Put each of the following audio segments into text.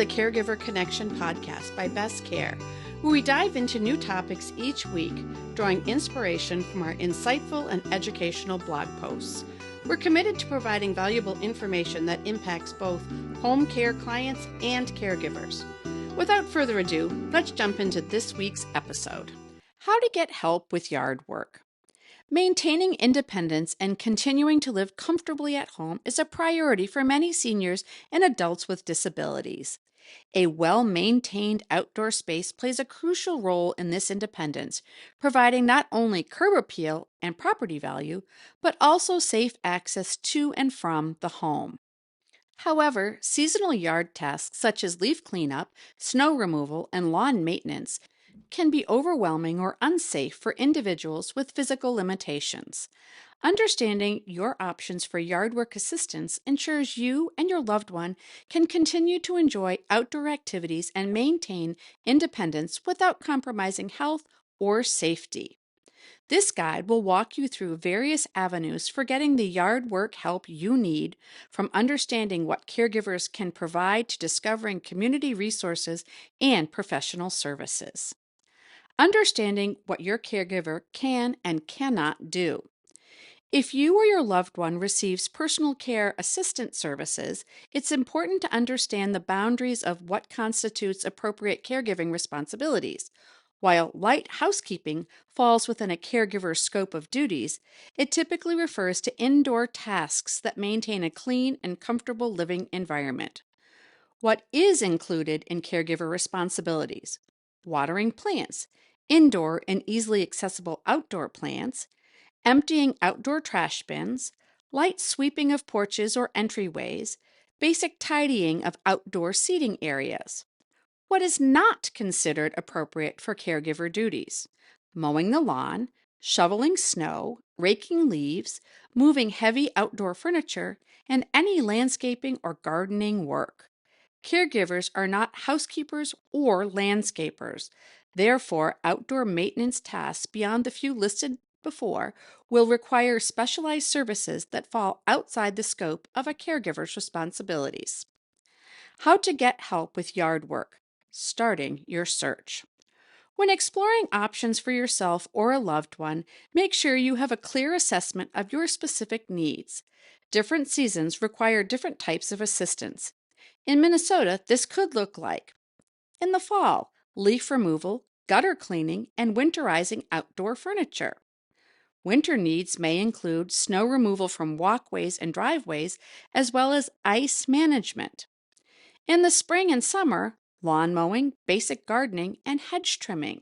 the Caregiver Connection podcast by Best Care, where we dive into new topics each week, drawing inspiration from our insightful and educational blog posts. We're committed to providing valuable information that impacts both home care clients and caregivers. Without further ado, let's jump into this week's episode. How to get help with yard work. Maintaining independence and continuing to live comfortably at home is a priority for many seniors and adults with disabilities. A well-maintained outdoor space plays a crucial role in this independence, providing not only curb appeal and property value, but also safe access to and from the home. However, seasonal yard tasks such as leaf cleanup, snow removal, and lawn maintenance can be overwhelming or unsafe for individuals with physical limitations. Understanding your options for yard work assistance ensures you and your loved one can continue to enjoy outdoor activities and maintain independence without compromising health or safety. This guide will walk you through various avenues for getting the yard work help you need, from understanding what caregivers can provide to discovering community resources and professional services. Understanding what your caregiver can and cannot do. If you or your loved one receives personal care assistance services, it's important to understand the boundaries of what constitutes appropriate caregiving responsibilities. While light housekeeping falls within a caregiver's scope of duties, it typically refers to indoor tasks that maintain a clean and comfortable living environment. What is included in caregiver responsibilities? Watering plants, indoor and easily accessible outdoor plants, emptying outdoor trash bins, light sweeping of porches or entryways, basic tidying of outdoor seating areas. What is not considered appropriate for caregiver duties? Mowing the lawn, shoveling snow, raking leaves, moving heavy outdoor furniture, and any landscaping or gardening work. Caregivers are not housekeepers or landscapers. Therefore, outdoor maintenance tasks beyond the few listed before will require specialized services that fall outside the scope of a caregiver's responsibilities. How to get help with yard work. Starting your search. When exploring options for yourself or a loved one, make sure you have a clear assessment of your specific needs. Different seasons require different types of assistance. In Minnesota, this could look like: in the fall, leaf removal, gutter cleaning, and winterizing outdoor furniture. Winter needs may include snow removal from walkways and driveways, as well as ice management. In the spring and summer, lawn mowing, basic gardening, and hedge trimming.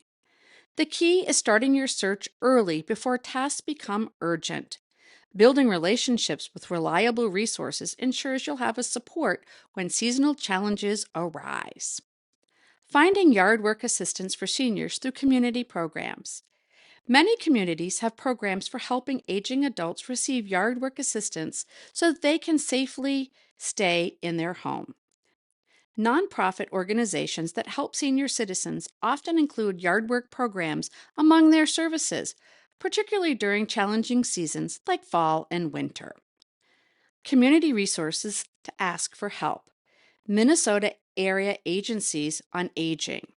The key is starting your search early before tasks become urgent. Building relationships with reliable resources ensures you'll have a support when seasonal challenges arise. Finding yard work assistance for seniors through community programs. Many communities have programs for helping aging adults receive yard work assistance so that they can safely stay in their home. Nonprofit organizations that help senior citizens often include yard work programs among their services, particularly during challenging seasons like fall and winter. Community resources to ask for help. Minnesota Area Agencies on Aging.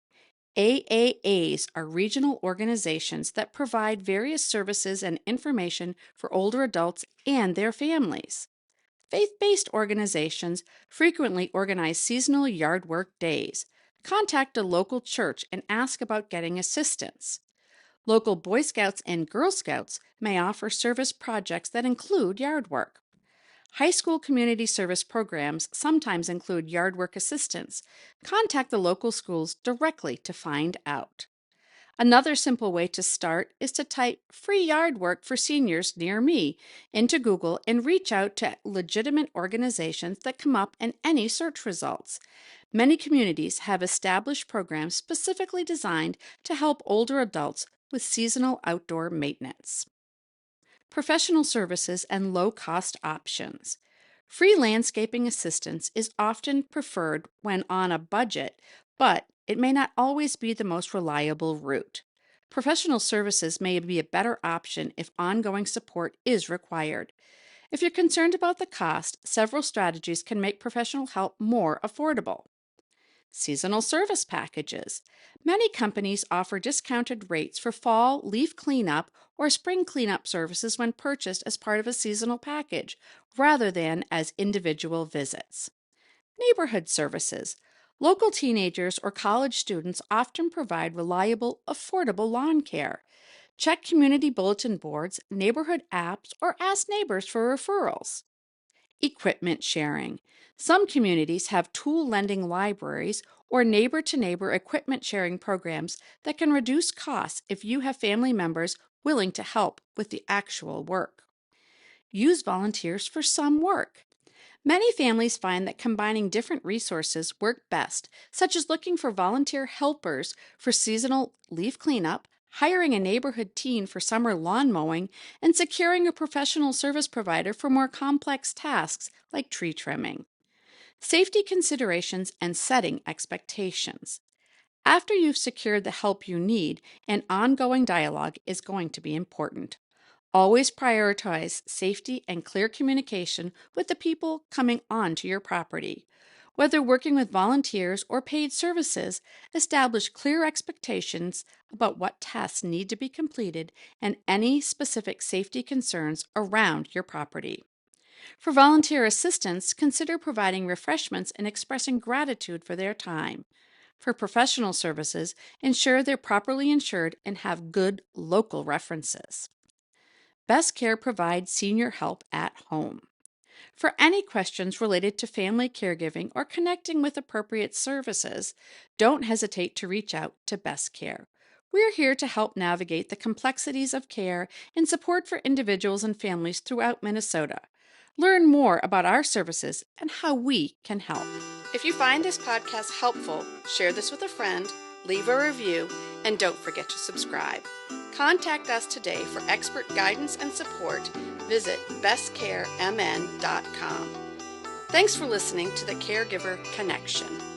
AAAs are regional organizations that provide various services and information for older adults and their families. Faith-based organizations frequently organize seasonal yard work days. Contact a local church and ask about getting assistance. Local Boy Scouts and Girl Scouts may offer service projects that include yard work. High school community service programs sometimes include yard work assistance. Contact the local schools directly to find out. Another simple way to start is to type "free yard work for seniors near me" into Google and reach out to legitimate organizations that come up in any search results. Many communities have established programs specifically designed to help older adults with seasonal outdoor maintenance. Professional services and low-cost options. Free landscaping assistance is often preferred when on a budget, but it may not always be the most reliable route. Professional services may be a better option if ongoing support is required. If you're concerned about the cost, several strategies can make professional help more affordable. Seasonal service packages. Many companies offer discounted rates for fall leaf cleanup or spring cleanup services when purchased as part of a seasonal package, rather than as individual visits. Neighborhood services. Local teenagers or college students often provide reliable, affordable lawn care. Check community bulletin boards, neighborhood apps, or ask neighbors for referrals. Equipment sharing. Some communities have tool lending libraries or neighbor to neighbor equipment sharing programs that can reduce costs if you have family members willing to help with the actual work. Use volunteers for some work. Many families find that combining different resources work best, such as looking for volunteer helpers for seasonal leaf cleanup, hiring a neighborhood teen for summer lawn mowing, and securing a professional service provider for more complex tasks like tree trimming. Safety considerations and setting expectations. After you've secured the help you need, an ongoing dialogue is going to be important. Always prioritize safety and clear communication with the people coming onto your property. Whether working with volunteers or paid services, establish clear expectations about what tasks need to be completed and any specific safety concerns around your property. For volunteer assistance, consider providing refreshments and expressing gratitude for their time. For professional services, ensure they're properly insured and have good local references. Best Care provides senior help at home. For any questions related to family caregiving or connecting with appropriate services, don't hesitate to reach out to Best Care. We're here to help navigate the complexities of care and support for individuals and families throughout Minnesota. Learn more about our services and how we can help. If you find this podcast helpful, share this with a friend, leave a review, and don't forget to subscribe. Contact us today for expert guidance and support. Visit bestcaremn.com. Thanks for listening to the Caregiver Connection.